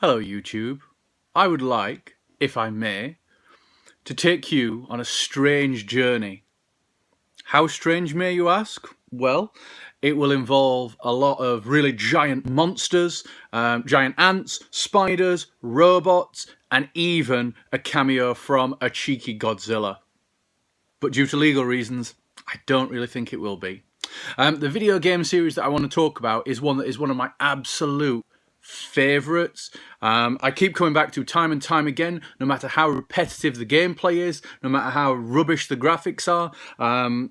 Hello YouTube. I would like, if I may, to take you on a strange journey. How strange, may you ask? Well, it will involve a lot of really giant monsters, giant ants, spiders, robots, and even a cameo from a cheeky Godzilla. But due to legal reasons, I don't really think it will be. The video game series that I want to talk about is one that is one of my absolute favourites. I keep coming back to time and time again, no matter how repetitive the gameplay is, no matter how rubbish the graphics are.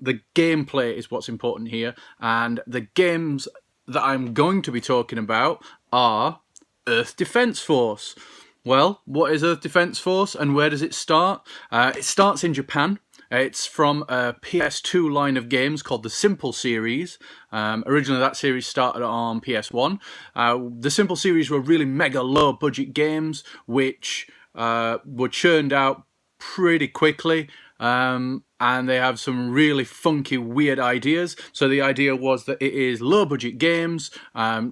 The gameplay is what's important here, and the games that I'm going to be talking about are Earth Defence Force. Well, what is Earth Defence Force and where does it start? It starts in Japan. It's from a PS2 line of games called the Simple series. Originally that series started on PS1. The Simple series were really mega low budget games which were churned out pretty quickly, and they have some really funky, weird ideas. So the idea was that it is low budget games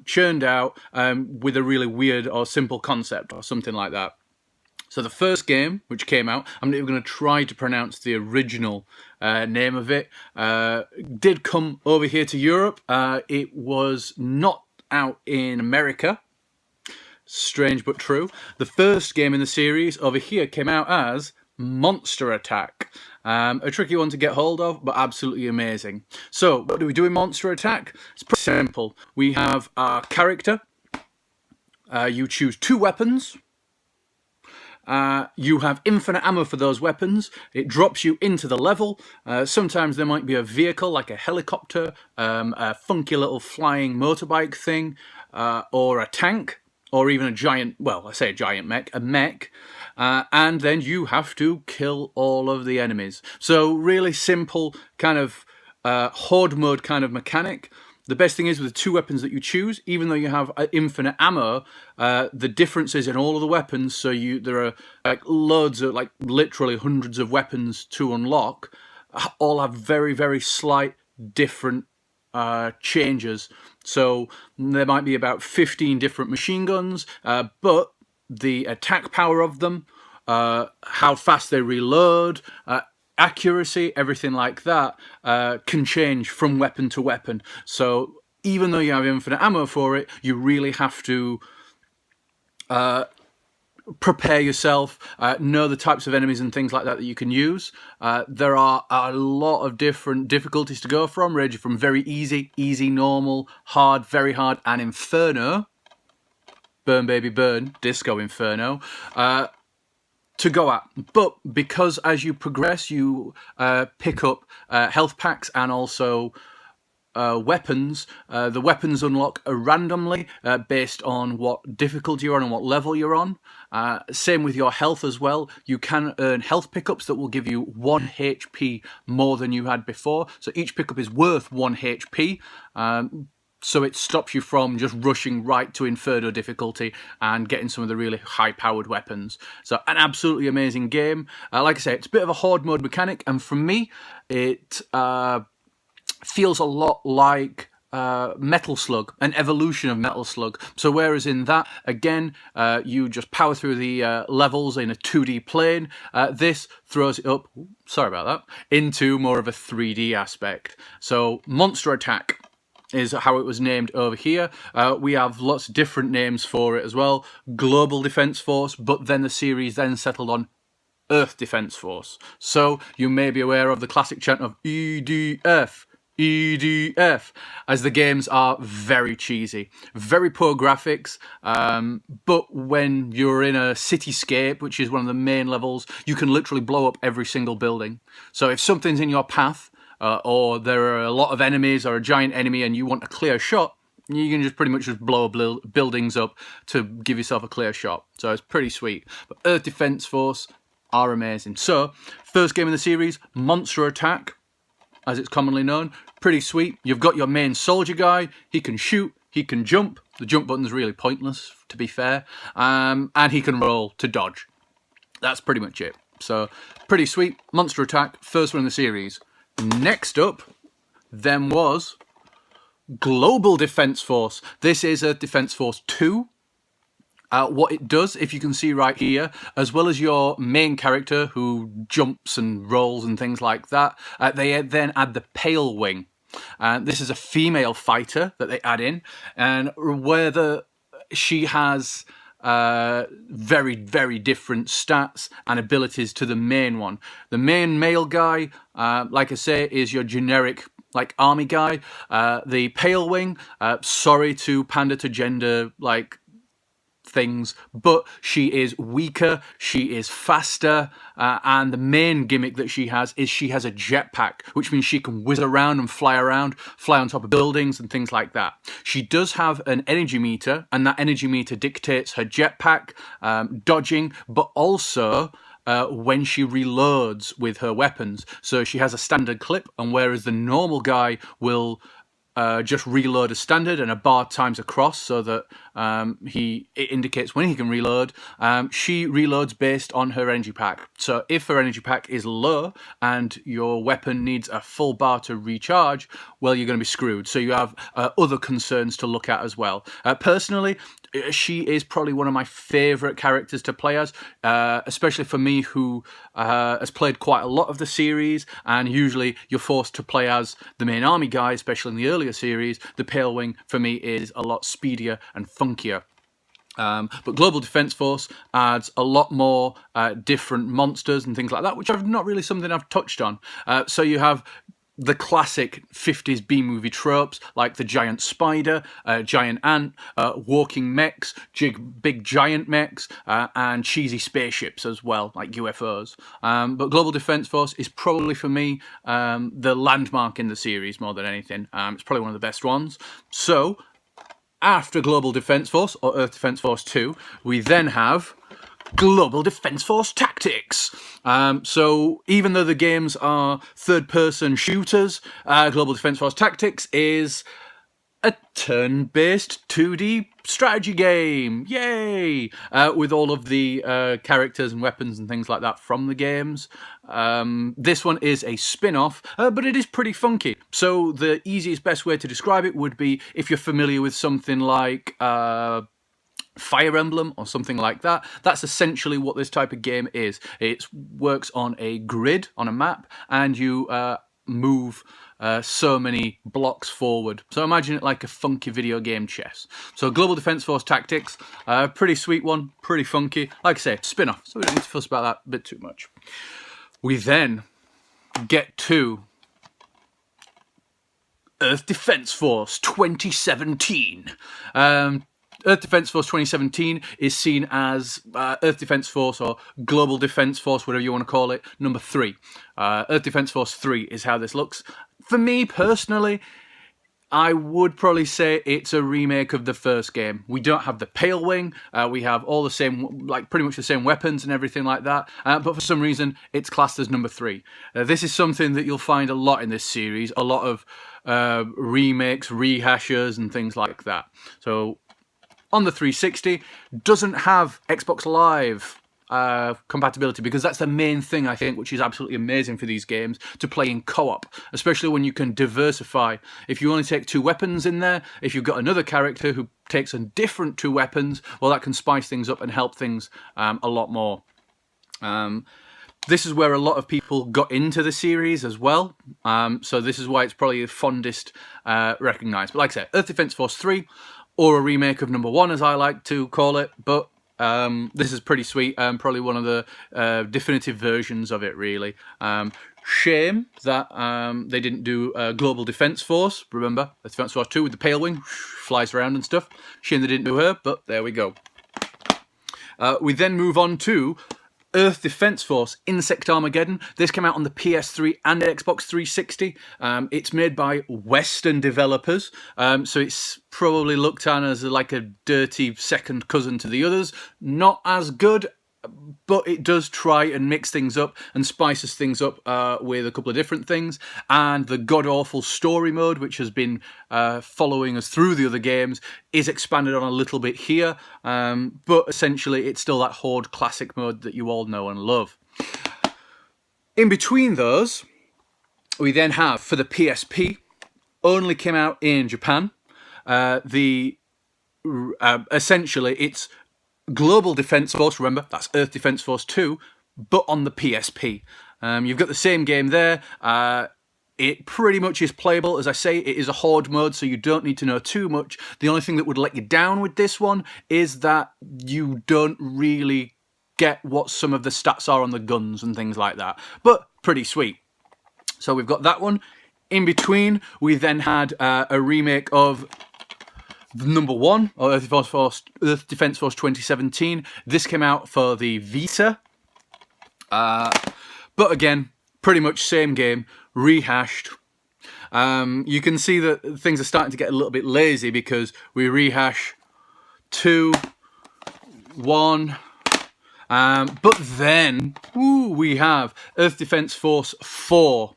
churned out with a really weird or simple concept or something like that. So the first game which came out, I'm not even going to try to pronounce the original name of it, did come over here to Europe. It was not out in America. Strange but true. The first game in the series over here came out as Monster Attack. A tricky one to get hold of, but absolutely amazing. So what do we do in Monster Attack? It's pretty simple. We have our character. You choose two weapons. You have infinite ammo for those weapons. It drops you into the level. Sometimes there might be a vehicle like a helicopter, a funky little flying motorbike thing, or a tank, or even a giant, well, I say a giant mech, a mech. And then you have to kill all of the enemies. So really simple kind of horde mode kind of mechanic. The best thing is with the two weapons that you choose, even though you have infinite ammo, the differences in all of the weapons, so there are like loads of, like literally hundreds of weapons to unlock, all have very, very slight different changes. So there might be about 15 different machine guns, but the attack power of them, how fast they reload, accuracy, everything like that, can change from weapon to weapon. So even though you have infinite ammo for it, you really have to prepare yourself, know the types of enemies and things like that that you can use. There are a lot of different difficulties to go from, ranging from very easy, normal, hard, very hard, and Inferno, burn baby burn, Disco Inferno, to go at. But because as you progress you pick up health packs and also weapons, the weapons unlock randomly based on what difficulty you're on and what level you're on. Same with your health as well. You can earn health pickups that will give you 1 HP more than you had before. So each pickup is worth 1 HP. So it stops you from just rushing right to Inferno difficulty and getting some of the really high-powered weapons. So an absolutely amazing game. Like I say, it's a bit of a horde mode mechanic, and for me, it feels a lot like Metal Slug, an evolution of Metal Slug. So whereas in that, again, you just power through the levels in a 2D plane, this throws it up, sorry about that, into more of a 3D aspect. So Monster Attack is how it was named over here. We have lots of different names for it as well. Global Defence Force, but then the series then settled on Earth Defence Force. So you may be aware of the classic chant of EDF, EDF, as the games are very cheesy, very poor graphics, but when you're in a cityscape, which is one of the main levels, you can literally blow up every single building. So if something's in your path, or there are a lot of enemies or a giant enemy and you want a clear shot, you can just pretty much just blow buildings up to give yourself a clear shot. So it's pretty sweet. But Earth Defence Force are amazing. So, first game in the series, Monster Attack, as it's commonly known. Pretty sweet. You've got your main soldier guy. He can shoot, he can jump. The jump button's really pointless, to be fair. And he can roll to dodge. That's pretty much it. So, pretty sweet. Monster Attack, first one in the series. Next up, then was Global Defence Force. This is a Defence Force 2. what it does, if you can see right here, as well as your main character who jumps and rolls and things like that, they then add the Pale Wing. This is a female fighter that they add in, and she has very, very different stats and abilities to the main one. The main male guy, like I say, is your generic army guy. The Pale Wing, sorry to pander to gender things, but she is weaker, she is faster, and the main gimmick that she has is she has a jetpack, which means she can whiz around and fly on top of buildings and things like that. She does have an energy meter, and that energy meter dictates her jetpack, dodging, but also when she reloads with her weapons. So she has a standard clip, and whereas the normal guy will just reload as standard and a bar times across so that it indicates when he can reload. She reloads based on her energy pack. So if her energy pack is low and your weapon needs a full bar to recharge, well, you're going to be screwed. So you have other concerns to look at as well. Personally, she is probably one of my favourite characters to play as, especially for me who has played quite a lot of the series, and usually you're forced to play as the main army guy, especially in the earlier series. The Pale Wing for me is a lot speedier and funkier. But Global Defence Force adds a lot more different monsters and things like that, which I've not really something I've touched on. So you have the classic 50s B-movie tropes, like the giant spider, giant ant, walking mechs, big giant mechs, and cheesy spaceships as well, like UFOs. But Global Defence Force is probably, for me, the landmark in the series more than anything. It's probably one of the best ones. So, after Global Defence Force, or Earth Defence Force 2, we then have Global Defence Force Tactics. So even though the games are third-person shooters, Global Defence Force Tactics is a turn-based 2D strategy game. Yay! With all of the characters and weapons and things like that from the games. This one is a spin-off, but it is pretty funky. So the easiest, best way to describe it would be if you're familiar with something like Fire Emblem or something like that. That's essentially what this type of game is. It works on a grid on a map, and you move so many blocks forward. So imagine it like a funky video game chess. So Global Defence Force Tactics, pretty sweet one, pretty funky. Like I say, spin-off, so we don't need to fuss about that a bit too much. We then get to Earth Defence Force 2017. Earth Defence Force 2017 is seen as Earth Defence Force, or Global Defence Force, whatever you want to call it, number 3. Earth Defence Force 3 is how this looks. For me, personally, I would probably say it's a remake of the first game. We don't have the Pale Wing, we have all the same, pretty much the same weapons and everything like that, but for some reason, it's classed as number 3. This is something that you'll find a lot in this series, a lot of remakes, rehashers, and things like that. So, on the 360, doesn't have Xbox Live compatibility, because that's the main thing, I think, which is absolutely amazing for these games, to play in co-op, especially when you can diversify. If you only take 2 weapons in there, if you've got another character who takes a different 2 weapons, well, that can spice things up and help things a lot more. This is where a lot of people got into the series as well, so this is why it's probably the fondest recognised. But like I said, Earth Defence Force 3, or a remake of number 1, as I like to call it, but this is pretty sweet, probably one of the definitive versions of it, really. Shame that they didn't do Global Defence Force. Remember, Defence Force 2 with the Pale Wing, flies around and stuff. Shame they didn't do her, but there we go. We then move on to Earth Defence Force Insect Armageddon. This came out on the PS3 and Xbox 360. It's made by Western developers, so it's probably looked on as like a dirty second cousin to the others. Not as good, but it does try and mix things up and spices things up with a couple of different things. And the god-awful story mode, which has been following us through the other games, is expanded on a little bit here. But essentially, it's still that Horde classic mode that you all know and love. In between those, we then have, for the PSP, only came out in Japan. Essentially, it's Global Defence Force, remember, that's Earth Defence Force 2, but on the PSP. You've got the same game there. It pretty much is playable. As I say, it is a horde mode, so you don't need to know too much. The only thing that would let you down with this one is that you don't really get what some of the stats are on the guns and things like that. But pretty sweet. So we've got that one. In between, we then had a remake of number 1, or Earth Defence Force 2017. This came out for the Vita. But again, pretty much same game, rehashed. You can see that things are starting to get a little bit lazy because we rehash 2, 1, but then we have Earth Defence Force 4,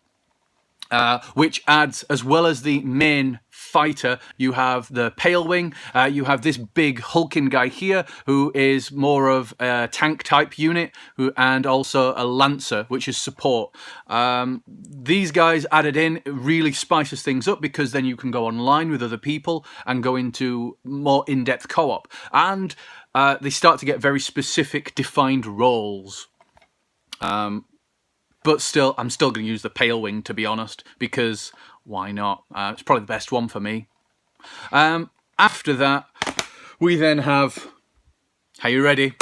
which adds, as well as the main fighter, you have the Pale Wing, you have this big hulking guy here who is more of a tank type unit, and also a Lancer, which is support. These guys added in really spices things up because then you can go online with other people and go into more in-depth co-op, and they start to get very specific defined roles. But still, I'm still going to use the Pale Wing, to be honest, because why not? It's probably the best one for me. After that, we then have... Are you ready?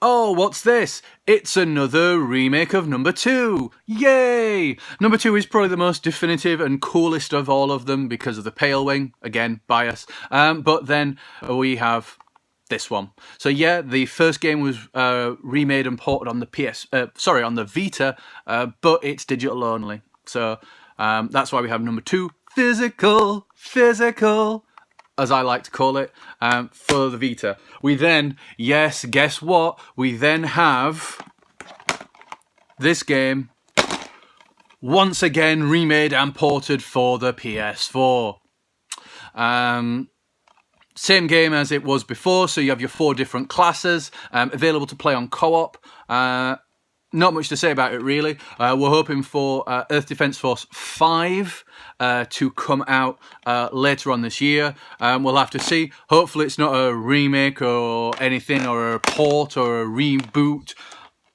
Oh, what's this? It's another remake of number 2. Yay! Number 2 is probably the most definitive and coolest of all of them because of the Pale Wing. Again, bias. But then we have... this one. So yeah, the first game was remade and ported on the on the Vita, but it's digital only. So that's why we have number 2, physical, as I like to call it, for the Vita. We then, yes, guess what? We then have this game once again remade and ported for the PS4. Same game as it was before, so you have your 4 different classes available to play on co-op. Not much to say about it, really. We're hoping for Earth Defence Force 5 to come out later on this year. We'll have to see. Hopefully it's not a remake or anything, or a port or a reboot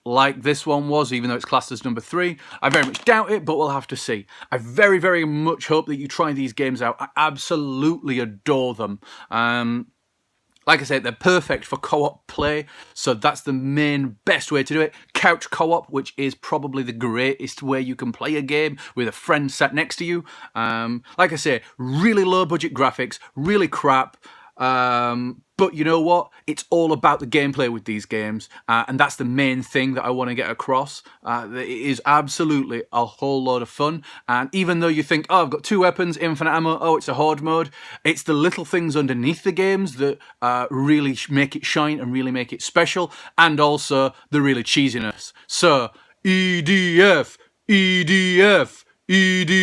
like this one was, even though it's classed as number 3. I very much doubt it, but we'll have to see. I very, very much hope that you try these games out. I absolutely adore them. Like I said, they're perfect for co-op play, so that's the main best way to do it. Couch co-op, which is probably the greatest way you can play a game with a friend sat next to you. Like I say, really low budget graphics, really crap. But you know what? It's all about the gameplay with these games, and that's the main thing that I want to get across. It is absolutely a whole load of fun, and even though you think, oh, I've got 2 weapons, infinite ammo, oh, it's a horde mode, it's the little things underneath the games that really make it shine and really make it special, and also the really cheesiness. So, EDF, EDF, EDF.